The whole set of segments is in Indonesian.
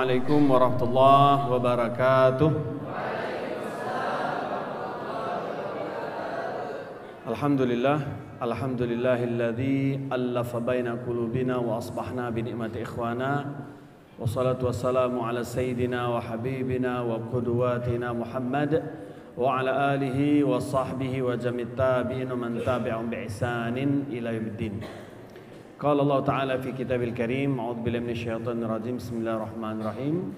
Assalamualaikum warahmatullahi wabarakatuh. Alhamdulillahilladzi allafa baina qulubina wa asbahna bi ni'mati ikhwana. Wassalatu wassalamu ala sayyidina wa habibina wa qudwatina Muhammad wa ala alihi wa sahbihi wa jami'at tabi'in wa man tabi'ahum bi ihsanin ila yaumiddin. Qala Allah Ta'ala fi kitabil karim, a'udzu billahi minasyaitonir rajim, bismillahirrahmanirrahim.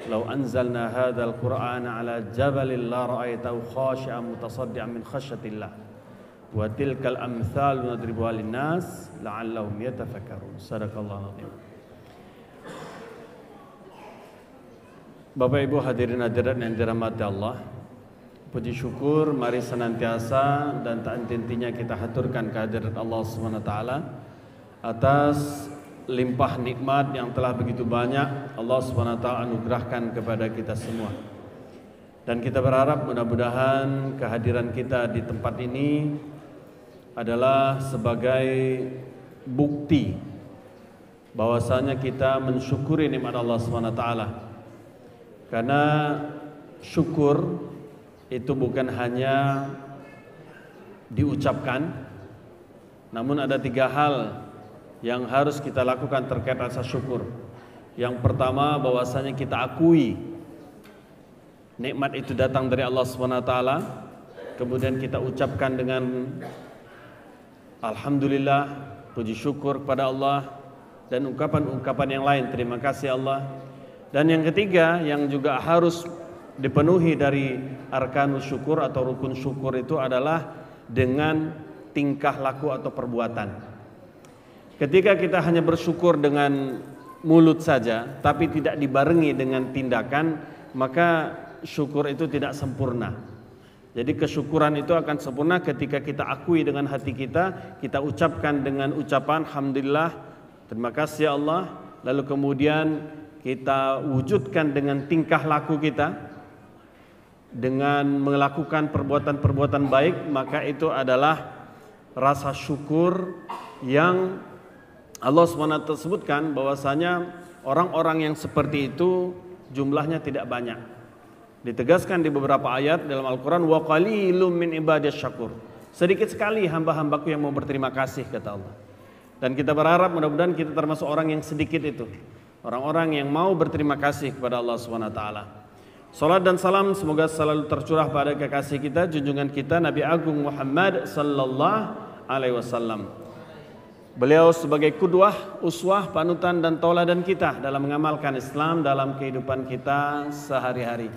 Law anzalna hadzal qur'ana 'ala jabalin la ra'aitahu khashi'an mutasaddian min khasyatillah. Wa tilkal amthal nadribuha lin-nas la'allahum yatafakkarun. Shadaqallahu azim. Bapak Ibu hadirin hadirat yang dirahmati Allah, puji syukur mari senantiasa dan tak henti-hentinya kita haturkan kehadirat Allah Subhanahu wa taala atas limpah nikmat yang telah begitu banyak Allah Subhanahu wa taala anugerahkan kepada kita semua. Dan kita berharap mudah-mudahan kehadiran kita di tempat ini adalah sebagai bukti bahwasanya kita mensyukuri nikmat Allah Subhanahu wa taala. Karena syukur itu bukan hanya diucapkan, namun ada 3 hal yang harus kita lakukan terkait rasa syukur. Yang pertama, bahwasanya kita akui nikmat itu datang dari Allah Subhanahu wa taala, kemudian kita ucapkan dengan alhamdulillah, puji syukur kepada Allah, dan ungkapan-ungkapan yang lain, terima kasih Allah. Dan yang ketiga yang juga harus dipenuhi dari arkanus syukur atau rukun syukur itu adalah dengan tingkah laku atau perbuatan. Ketika kita hanya bersyukur dengan mulut saja tapi tidak dibarengi dengan tindakan, maka syukur itu tidak sempurna. Jadi kesyukuran itu akan sempurna ketika kita akui dengan hati kita, kita ucapkan dengan ucapan alhamdulillah, terima kasih ya Allah, lalu kemudian kita wujudkan dengan tingkah laku kita, dengan melakukan perbuatan-perbuatan baik, maka itu adalah rasa syukur yang Allah SWT sebutkan bahwasanya orang-orang yang seperti itu jumlahnya tidak banyak. Ditegaskan di beberapa ayat dalam Al-Quran, wa qalilum min ibadiyas syakur. Sedikit sekali hamba-hambaku yang mau berterima kasih, kata Allah. Dan kita berharap mudah-mudahan kita termasuk orang yang sedikit itu, orang-orang yang mau berterima kasih kepada Allah SWT. Salat dan salam semoga selalu tercurah pada kekasih kita, junjungan kita Nabi Agung Muhammad sallallahu alaihi wasallam. Beliau sebagai qudwah, uswah, panutan dan tauladan kita dalam mengamalkan Islam dalam kehidupan kita sehari-hari.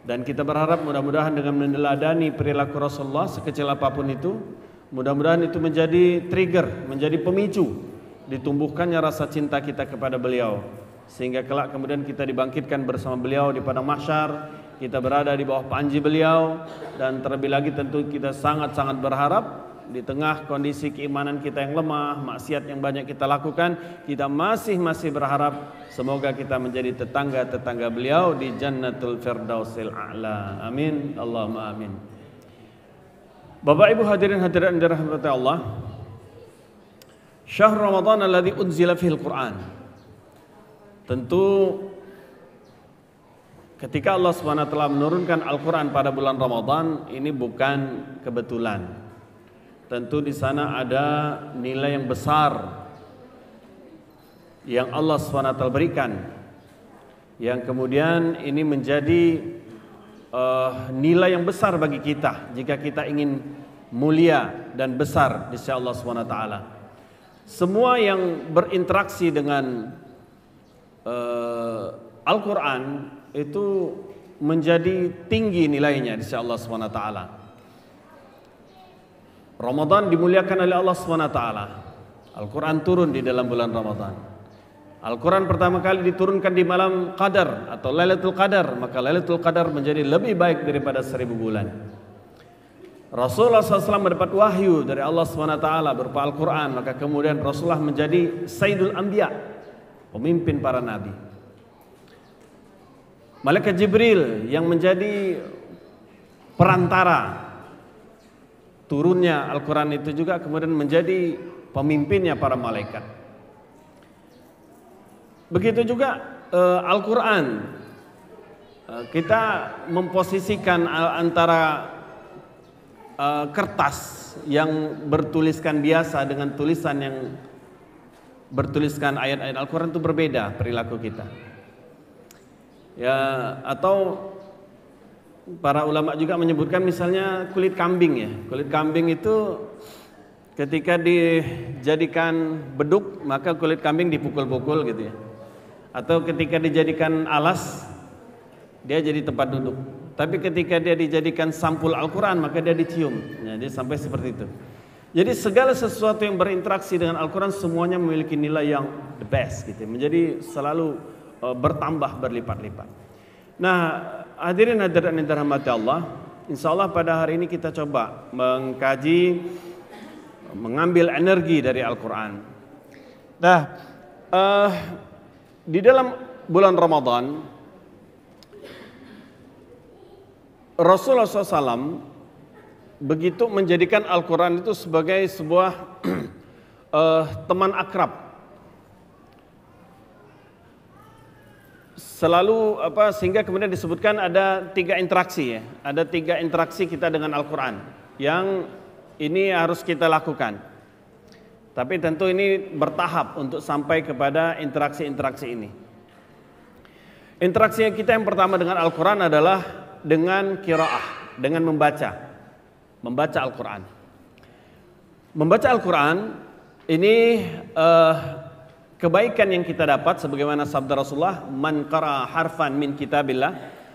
Dan kita berharap mudah-mudahan dengan meneladani perilaku Rasulullah sekecil apapun itu, mudah-mudahan itu menjadi trigger, menjadi pemicu ditumbuhkannya rasa cinta kita kepada beliau, sehingga kelak kemudian kita dibangkitkan bersama beliau di padang mahsyar, kita berada di bawah panji beliau. Dan terlebih lagi tentu kita sangat-sangat berharap di tengah kondisi keimanan kita yang lemah, maksiat yang banyak kita lakukan, kita masih berharap semoga kita menjadi tetangga-tetangga beliau di Jannatul Firdausil A'la. Amin, Allahumma amin. Bapak Ibu hadirin hadirat yang dirahmati Allah, syahr Ramadan alladzi unzila fihil Qur'an. Tentu ketika Allah SWT menurunkan Al-Quran pada bulan Ramadan, ini bukan kebetulan. Tentu di sana ada nilai yang besar yang Allah SWT berikan, yang kemudian ini menjadi nilai yang besar bagi kita jika kita ingin mulia dan besar di sisi Allah SWT. Semua yang berinteraksi dengan Al-Quran itu menjadi tinggi nilainya di sisi Allah SWT. Ramadan dimuliakan oleh Allah SWT. Al-Quran turun di dalam bulan Ramadan. Al-Quran pertama kali diturunkan di malam Qadar atau Lailatul Qadar, maka Lailatul Qadar menjadi lebih baik daripada 1000 bulan. Rasulullah SAW mendapat wahyu dari Allah SWT berupa Al-Quran, maka kemudian Rasulullah menjadi Sayyidul Anbiya, pemimpin para nabi. Malaikat Jibril yang menjadi perantara turunnya Al-Quran itu juga kemudian menjadi pemimpinnya para malaikat. Begitu juga Al-Quran, kita memposisikan antara kertas yang bertuliskan biasa dengan tulisan yang bertuliskan ayat-ayat Al-Quran itu berbeda perilaku kita. Ya, atau para ulama juga menyebutkan misalnya kulit kambing ya. Kulit kambing itu ketika dijadikan beduk maka kulit kambing dipukul-pukul gitu ya. Atau ketika dijadikan alas dia jadi tempat duduk. Tapi ketika dia dijadikan sampul Al-Quran maka dia dicium. Jadi sampai seperti itu. Jadi segala sesuatu yang berinteraksi dengan Al-Quran semuanya memiliki nilai yang the best gitu. Menjadi selalu bertambah berlipat-lipat. Nah, hadirin hadirat yang dirahmati Allah, insyaallah pada hari ini kita coba mengkaji, mengambil energi dari Al-Quran. Nah, di dalam bulan Ramadan Rasulullah SAW begitu menjadikan Al-Quran itu sebagai sebuah teman akrab. Selalu sehingga kemudian disebutkan ada 3 interaksi ya. Ada 3 interaksi kita dengan Al-Quran yang ini harus kita lakukan. Tapi tentu ini bertahap untuk sampai kepada interaksi-interaksi ini. Interaksi kita yang pertama dengan Al-Quran adalah dengan qiraah, dengan membaca Al-Quran. Membaca Al-Quran ini kebaikan yang kita dapat sebagaimana sabda Rasulullah, man qara harfan min kitabillah,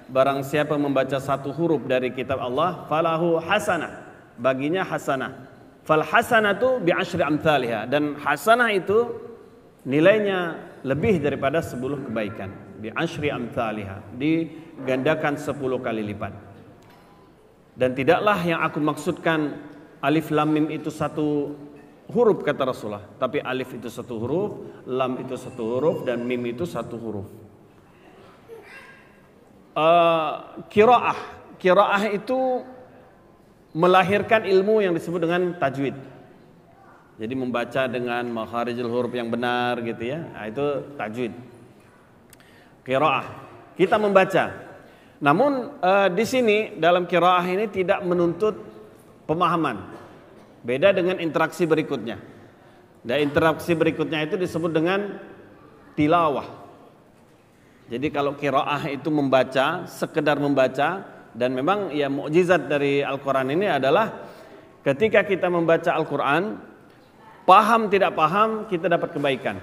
barang siapa membaca 1 huruf dari kitab Allah, falahu hasanah, baginya hasanah. Fal hasanatu bi asyri amthaliha, dan hasanah itu nilainya lebih daripada 10 kebaikan. Bi asyri amthaliha, digandakan 10 kali lipat. Dan tidaklah yang aku maksudkan alif lam mim itu 1 huruf kata Rasulullah, tapi alif itu 1 huruf, lam itu 1 huruf, dan mim itu 1 huruf. Qiraah itu melahirkan ilmu yang disebut dengan tajwid. Jadi membaca dengan makharijul huruf yang benar gitu ya. Nah, itu tajwid. Qiraah. Kita membaca. Namun di sini dalam qiraah ini tidak menuntut pemahaman. Beda dengan interaksi berikutnya. Dan interaksi berikutnya itu disebut dengan tilawah. Jadi kalau qiraah itu membaca, sekedar membaca, dan memang ya mukjizat dari Al-Quran ini adalah ketika kita membaca Al-Quran, paham tidak paham kita dapat kebaikan.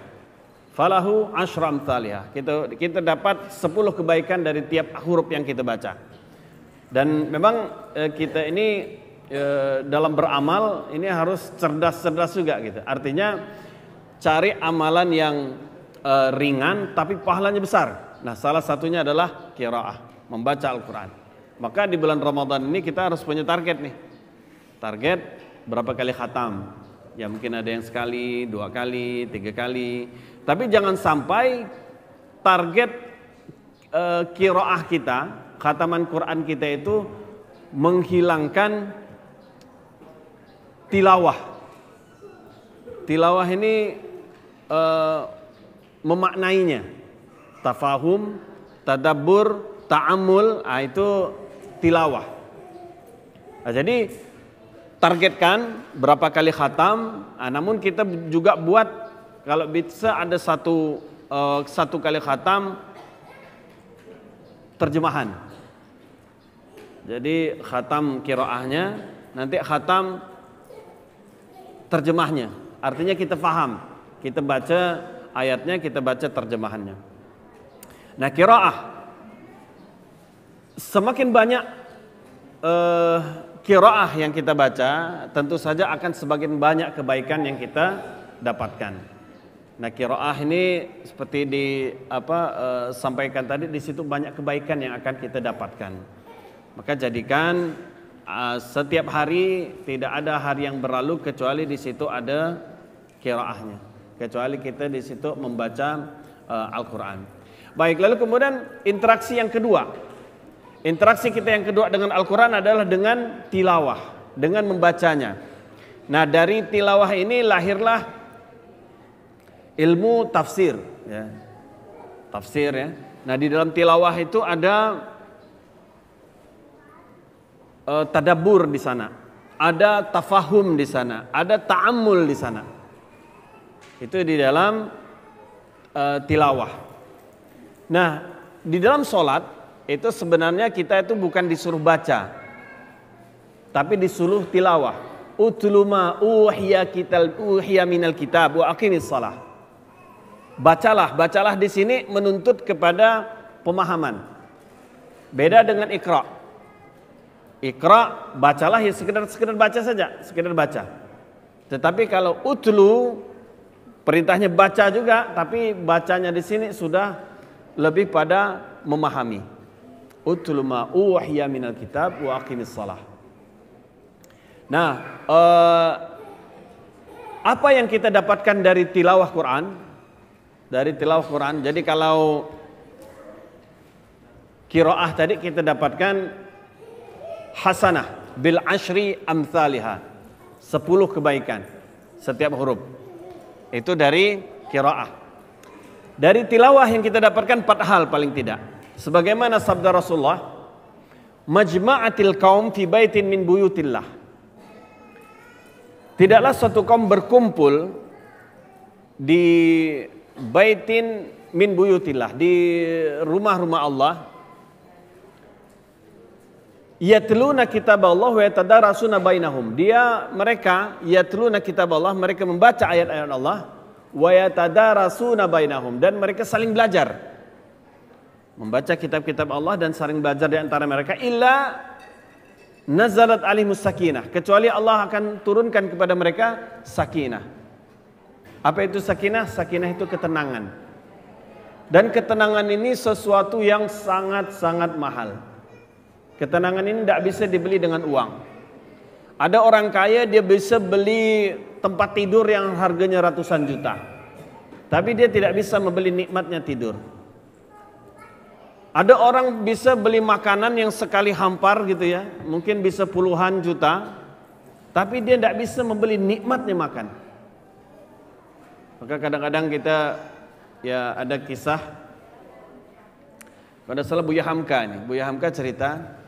Falahu asyra amthaliha. Kita dapat 10 kebaikan dari tiap huruf yang kita baca. Dan memang kita ini dalam beramal ini harus cerdas-cerdas juga gitu. Artinya cari amalan yang ringan tapi pahalanya besar. Nah, salah satunya adalah qiraah, membaca Al-Quran. Maka di bulan Ramadan ini kita harus punya target nih. Target berapa kali khatam? Ya mungkin ada yang sekali, 2 kali, 3 kali. Tapi jangan sampai target qiraah kita, khataman Quran kita itu menghilangkan tilawah. Tilawah ini memaknainya. Tafahum, tadabbur, ta'ammul, itu tilawah. Nah, jadi targetkan berapa kali khatam, namun kita juga buat kalau bisa ada satu kali khatam terjemahan. Jadi khatam qiraahnya, nanti khatam terjemahnya. Artinya kita paham, kita baca ayatnya, kita baca terjemahannya. Nah, qiraah semakin banyak qiraah yang kita baca, tentu saja akan semakin banyak kebaikan yang kita dapatkan. Nah, qiraah ini seperti sampaikan tadi, di situ banyak kebaikan yang akan kita dapatkan. Maka jadikan setiap hari tidak ada hari yang berlalu kecuali di situ ada qiraahnya. Kecuali kita di situ membaca Al-Quran. Baik, lalu kemudian interaksi yang kedua. Interaksi kita yang kedua dengan Al-Quran adalah dengan tilawah, dengan membacanya. Nah, dari tilawah ini lahirlah ilmu tafsir. Ya. tafsir ya. Nah, di dalam tilawah itu ada tadabbur di sana, ada tafahum di sana, ada ta'ammul di sana. Itu di dalam tilawah. Nah, di dalam sholat itu sebenarnya kita itu bukan disuruh baca, tapi disuruh tilawah. Utlu ma uhiya minal kitab wa aqimis shalah. Bacalah di sini menuntut kepada pemahaman. Beda dengan ikra. Ikra, bacalah ya sekedar baca saja, sekedar baca. Tetapi kalau utlu, perintahnya baca juga, tapi bacanya di sini sudah lebih pada memahami. Utlu ma uhiya minal kitab wa aqimis shalah. Nah, apa yang kita dapatkan dari tilawah Quran? Dari tilawah Quran. Jadi kalau qiraah tadi kita dapatkan hasanah bil ashri amthaliha, 10 kebaikan setiap huruf. Itu dari qiraah. Dari tilawah yang kita dapatkan 4 hal paling tidak. Sebagaimana sabda Rasulullah, majma'atil qaum fi baitin min buyutillah. Tidaklah suatu kaum berkumpul di baitin min buyutillah, di rumah-rumah Allah, yatluna kitab Allah wa yatadarasuna bainahum. Mereka yatluna kitab Allah, mereka membaca ayat-ayat Allah, wa yatadarasuna bainahum, dan mereka saling belajar. Membaca kitab-kitab Allah dan saling belajar di antara mereka. Illa nazalat alimus sakinah, kecuali Allah akan turunkan kepada mereka sakinah. Apa itu sakinah? Sakinah itu ketenangan. Dan ketenangan ini sesuatu yang sangat-sangat mahal. Ketenangan ini tidak bisa dibeli dengan uang. Ada orang kaya, dia bisa beli tempat tidur yang harganya ratusan juta, tapi dia tidak bisa membeli nikmatnya tidur. Ada orang bisa beli makanan yang sekali hampar gitu ya, mungkin bisa puluhan juta, tapi dia tidak bisa membeli nikmatnya makan. Maka kadang-kadang kita ya ada kisah, pada salah Buya Hamka nih, Buya Hamka cerita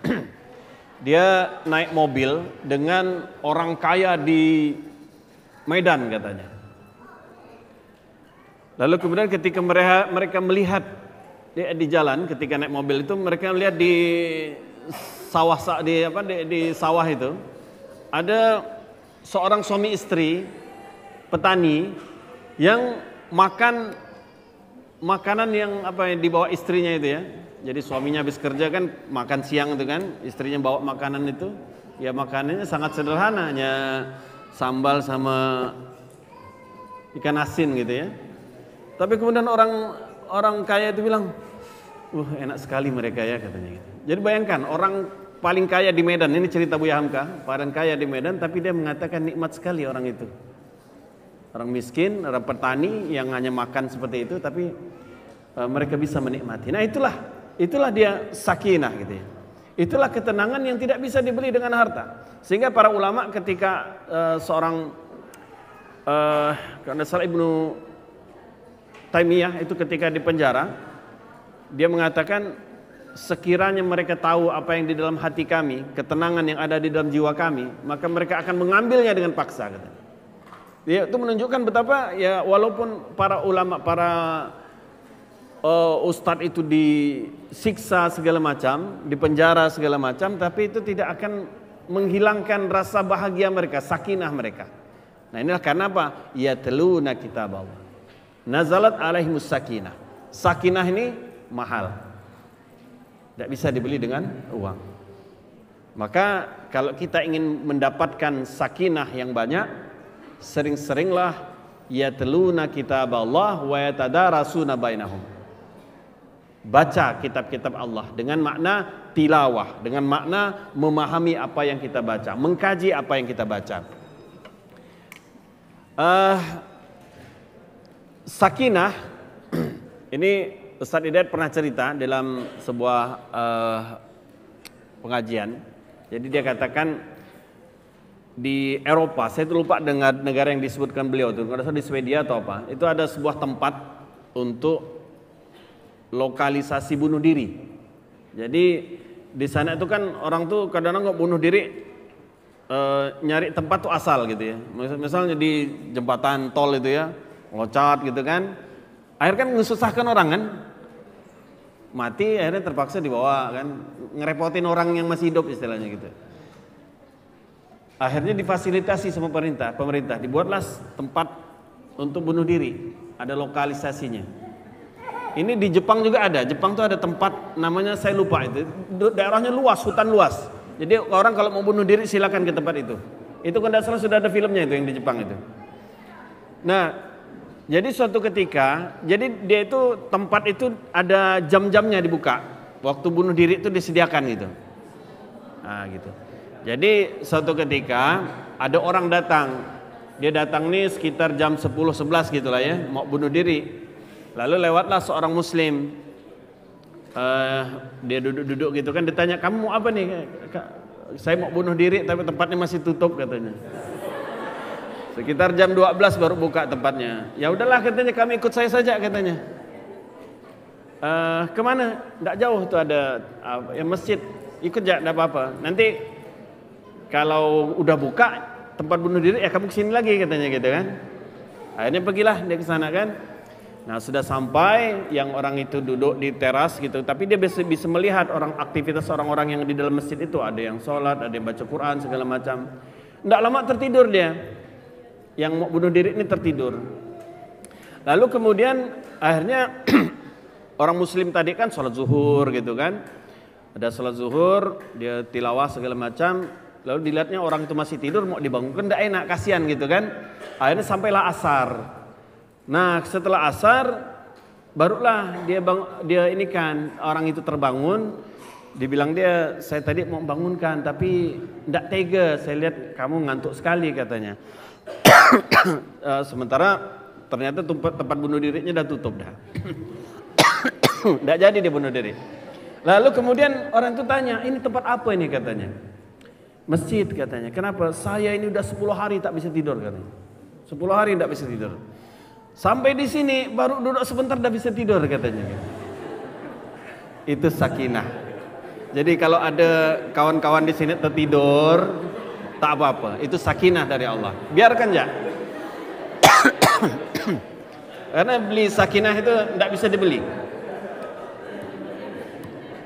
dia naik mobil dengan orang kaya di Medan katanya. Lalu kemudian ketika mereka melihat di jalan, ketika naik mobil itu mereka melihat di sawah di sawah itu ada seorang suami istri petani yang makan makanan yang yang dibawa istrinya itu ya. Jadi suaminya habis kerja kan makan siang itu kan, istrinya bawa makanan itu, ya makanannya sangat sederhana, hanya sambal sama ikan asin gitu ya. Tapi kemudian orang kaya itu bilang, enak sekali mereka ya katanya gitu. Jadi bayangkan orang paling kaya di Medan, ini cerita Buya Hamka, paling kaya di Medan, tapi dia mengatakan nikmat sekali orang itu. Orang miskin, orang petani yang hanya makan seperti itu, tapi mereka bisa menikmati. Nah itulah dia sakinah gitu ya. Itulah ketenangan yang tidak bisa dibeli dengan harta. Sehingga para ulama ketika seorang karena salah Ibnu Taimiyah itu ketika di penjara, dia mengatakan sekiranya mereka tahu apa yang di dalam hati kami, ketenangan yang ada di dalam jiwa kami, maka mereka akan mengambilnya dengan paksa katanya. Ya, itu menunjukkan betapa ya walaupun para ulama, para ustadz itu disiksa segala macam, dipenjara segala macam, tapi itu tidak akan menghilangkan rasa bahagia mereka, sakinah mereka. Nah inilah karena apa? Yatluna kitab Allah, nazalat alaihimus sakinah. Sakinah ini mahal, tidak bisa dibeli dengan uang. Maka kalau kita ingin mendapatkan sakinah yang banyak, sering-seringlah yatluna kitab Allah wa yatadarasuna bainahum. Baca kitab-kitab Allah dengan makna tilawah, dengan makna memahami apa yang kita baca, mengkaji apa yang kita baca. Sakinah ini Ustaz Hidayat pernah cerita dalam sebuah pengajian. Jadi dia katakan di Eropa, saya lupa dengan negara yang disebutkan beliau itu, kalau di Swedia atau apa, itu ada sebuah tempat untuk lokalisasi bunuh diri. Jadi di sana itu kan orang tuh kadang-kadang nggak bunuh diri, nyari tempat tuh asal gitu ya. Misalnya di jembatan tol itu ya, loncat gitu kan. Akhirnya kan ngesusahkan orang kan. Mati akhirnya terpaksa dibawa kan, ngerepotin orang yang masih hidup istilahnya gitu. Akhirnya difasilitasi sama pemerintah dibuatlah tempat untuk bunuh diri, ada lokalisasinya. Ini di Jepang juga ada. Jepang tuh ada tempat namanya saya lupa itu. Daerahnya luas, hutan luas. Jadi orang kalau mau bunuh diri silakan ke tempat itu. Itu kan tidak salah sudah ada filmnya itu yang di Jepang itu. Nah, jadi suatu ketika, jadi dia itu tempat itu ada jam-jamnya dibuka. Waktu bunuh diri itu disediakan gitu. Nah, gitu. Jadi suatu ketika ada orang datang. Dia datang nih sekitar jam 10-11 gitulah ya, mau bunuh diri. Lalu lewatlah seorang muslim. Dia duduk-duduk gitu kan, ditanya, "Kamu mau apa nih?" "Saya mau bunuh diri tapi tempatnya masih tutup," katanya. Sekitar jam 12 baru buka tempatnya. "Ya udahlah," katanya, "kami ikut saya saja," katanya. "Kemana?" "Nggak jauh tuh ada ya masjid." "Ikut ya, nggak apa-apa. Nanti kalau udah buka tempat bunuh diri ya kamu kesini lagi," katanya gitu kan. Akhirnya pergilah dia ke sana kan. Nah sudah sampai, yang orang itu duduk di teras gitu, tapi dia bisa melihat aktivitas orang-orang yang di dalam masjid itu. Ada yang sholat, ada yang baca Quran segala macam. Nggak lama tertidur dia. Yang mau bunuh diri ini tertidur. Lalu kemudian akhirnya orang muslim tadi kan sholat zuhur gitu kan. Ada sholat zuhur, dia tilawah segala macam. Lalu dilihatnya orang itu masih tidur, mau dibangunkan nggak enak, kasihan gitu kan. Akhirnya sampailah asar. Nah setelah asar barulah dia ini kan, orang itu terbangun. Dibilang dia, "Saya tadi mau bangunkan tapi nggak tega, saya lihat kamu ngantuk sekali," katanya. Sementara ternyata tempat bunuh dirinya udah tutup dah. Nggak jadi dia bunuh diri. Lalu kemudian orang itu tanya, "Ini tempat apa ini?" katanya. "Masjid," katanya. "Kenapa?" "Saya ini udah 10 hari tak bisa tidur," katanya. 10 hari tak bisa tidur. "Sampai di sini baru duduk sebentar dah bisa tidur," katanya. Itu sakinah. Jadi kalau ada kawan-kawan di sini tertidur, tak apa-apa. Itu sakinah dari Allah. Biarkan ya. Karena beli sakinah itu tidak bisa dibeli.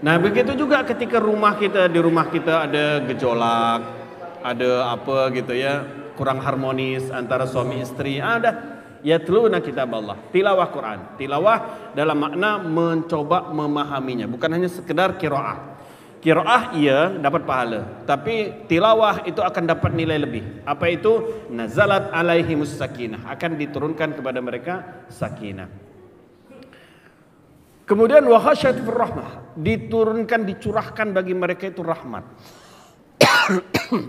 Nah begitu juga ketika di rumah kita ada gejolak, ada apa gitu ya, kurang harmonis antara suami istri, ada. Yatluna kitab Allah, tilawah Quran. Tilawah dalam makna mencoba memahaminya, bukan hanya sekedar qiraah. Qiraah iya dapat pahala, tapi tilawah itu akan dapat nilai lebih. Apa itu? Nazalat alaihimus sakinah, akan diturunkan kepada mereka sakinah. Kemudian wa khasyatur rahmah, diturunkan, dicurahkan bagi mereka itu rahmat.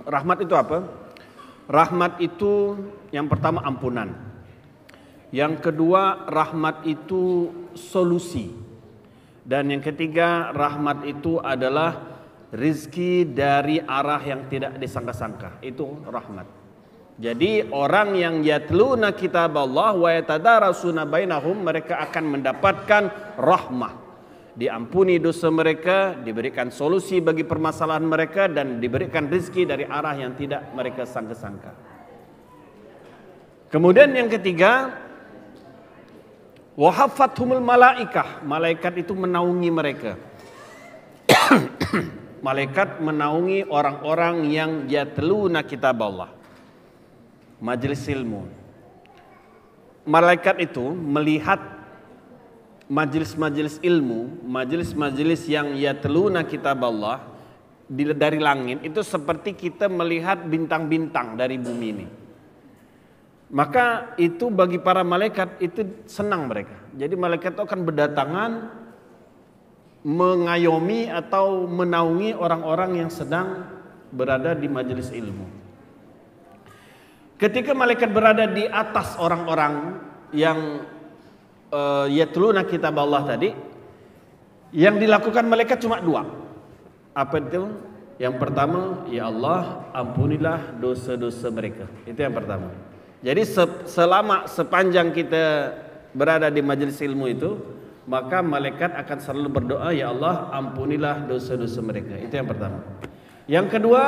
Rahmat itu apa? Rahmat itu yang pertama ampunan. Yang kedua, rahmat itu solusi. Dan yang ketiga, rahmat itu adalah rizki dari arah yang tidak disangka-sangka. Itu rahmat. Jadi orang yang yatluna kitab Allah wa yatadarasuna bainahum, mereka akan mendapatkan rahmah. Diampuni dosa mereka, diberikan solusi bagi permasalahan mereka, dan diberikan rizki dari arah yang tidak mereka sangka-sangka. Kemudian yang ketiga, wahafathumul malaikah, malaikat itu menaungi mereka. Malaikat menaungi orang-orang yang yatluna kitab Allah, majelis ilmu. Malaikat itu melihat majelis-majelis ilmu, majelis-majelis yang yatluna kitab Allah dari langit, itu seperti kita melihat bintang-bintang dari bumi ini. Maka itu bagi para malaikat itu senang mereka. Jadi malaikat itu akan berdatangan mengayomi atau menaungi orang-orang yang sedang berada di majelis ilmu. Ketika malaikat berada di atas orang-orang yang yatluna kitab Allah tadi, yang dilakukan malaikat cuma dua. Apa itu? Yang pertama, ya Allah, ampunilah dosa-dosa mereka. Itu yang pertama. Jadi sepanjang kita berada di majelis ilmu itu, maka malaikat akan selalu berdoa, ya Allah ampunilah dosa-dosa mereka. Itu yang pertama. Yang kedua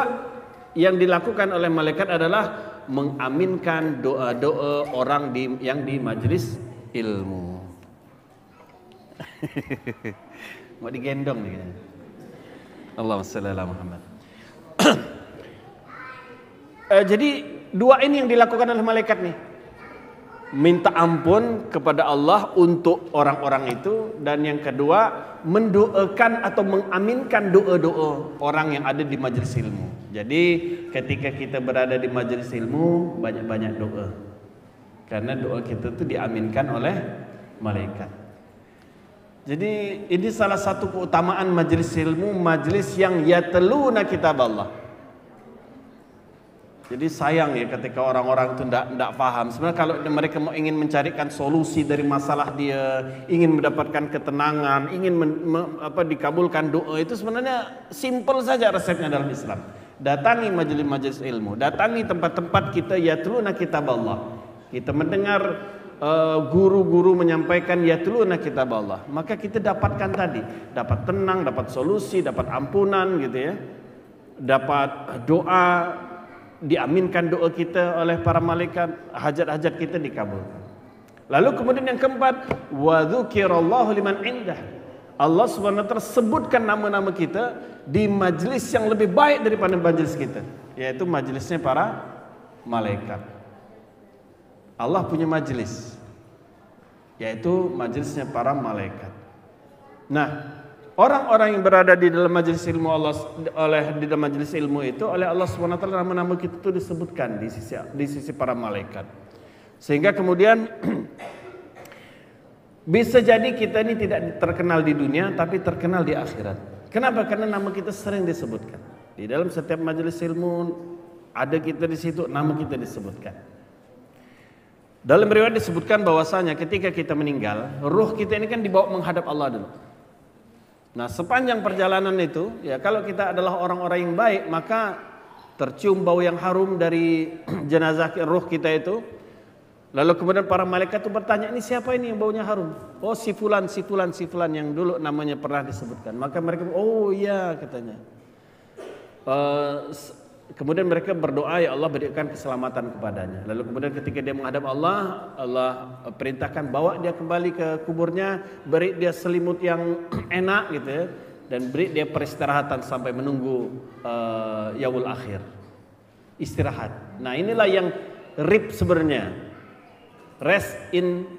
yang dilakukan oleh malaikat adalah mengaminkan doa-doa orang yang di majelis ilmu. Mau digendong nih. Allahumma shalli ala Muhammad. Jadi dua ini yang dilakukan oleh malaikat nih. Minta ampun kepada Allah untuk orang-orang itu, dan yang kedua mendoakan atau mengaminkan doa-doa orang yang ada di majelis ilmu. Jadi ketika kita berada di majelis ilmu, banyak-banyak doa, karena doa kita itu diaminkan oleh malaikat. Jadi ini salah satu keutamaan majelis ilmu, majelis yang yatluna kitab Allah. Jadi sayang ya ketika orang-orang itu tidak paham. Sebenarnya kalau mereka mau ingin mencarikan solusi dari masalah dia, ingin mendapatkan ketenangan, ingin dikabulkan doa, itu sebenarnya simple saja resepnya dalam Islam. Datangi majelis-majelis ilmu, datangi tempat-tempat kita yatluna kitab Allah. Kita mendengar guru-guru menyampaikan yatluna kitab Allah, maka kita dapatkan tadi, dapat tenang, dapat solusi, dapat ampunan gitu ya, dapat doa, diaminkan doa kita oleh para malaikat, hajat-hajat kita dikabulkan. Lalu kemudian yang keempat, wa dzukirallahu liman indah. Allah Subhanahu wa taala sebutkan nama-nama kita di majelis yang lebih baik daripada majelis kita, yaitu majelisnya para malaikat. Allah punya majelis, yaitu majelisnya para malaikat. Nah, orang-orang yang berada di dalam majelis ilmu Allah, di dalam majelis ilmu itu oleh Allah SWT nama-nama kita itu disebutkan di sisi para malaikat. Sehingga kemudian bisa jadi kita ini tidak terkenal di dunia tapi terkenal di akhirat. Kenapa? Karena nama kita sering disebutkan. Di dalam setiap majelis ilmu ada kita di situ, nama kita disebutkan. Dalam riwayat disebutkan bahwasanya ketika kita meninggal, ruh kita ini kan dibawa menghadap Allah dulu. Nah, sepanjang perjalanan itu, ya kalau kita adalah orang-orang yang baik, maka tercium bau yang harum dari jenazah ruh kita itu. Lalu kemudian para malaikat itu bertanya, ini siapa ini yang baunya harum? Oh, si fulan yang dulu namanya pernah disebutkan. Maka mereka, oh iya katanya. Kemudian mereka berdoa, ya Allah berikan keselamatan kepadanya. Lalu kemudian ketika dia menghadap Allah, Allah perintahkan bawa dia kembali ke kuburnya, beri dia selimut yang enak gitu ya, dan beri dia peristirahatan sampai menunggu yaumul akhir, istirahat. Nah, inilah yang rib sebenarnya, rest in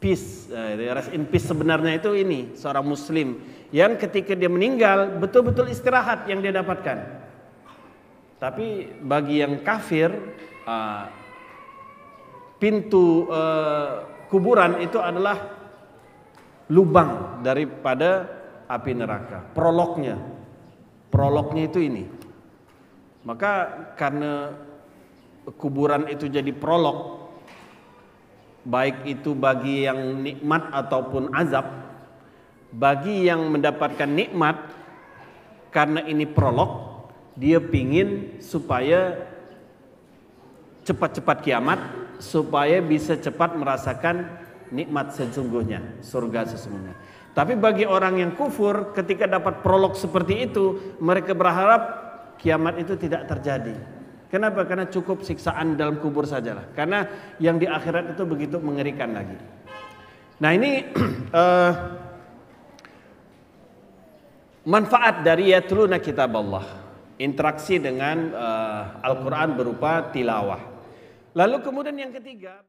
peace. Rest in peace sebenarnya itu ini seorang muslim yang ketika dia meninggal betul-betul istirahat yang dia dapatkan. Tapi bagi yang kafir, pintu kuburan itu adalah lubang daripada api neraka. Prolognya itu ini. Maka karena kuburan itu jadi prolog, baik itu bagi yang nikmat ataupun azab, bagi yang mendapatkan nikmat karena ini prolog, dia pingin supaya cepat-cepat kiamat, supaya bisa cepat merasakan nikmat sesungguhnya, surga sesungguhnya. Tapi bagi orang yang kufur, ketika dapat prolog seperti itu, mereka berharap kiamat itu tidak terjadi. Kenapa? Karena cukup siksaan dalam kubur sajalah. Karena yang di akhirat itu begitu mengerikan lagi. Nah, ini manfaat dari yatluna kitab Allah. Interaksi dengan Al-Quran berupa tilawah. Lalu kemudian yang ketiga,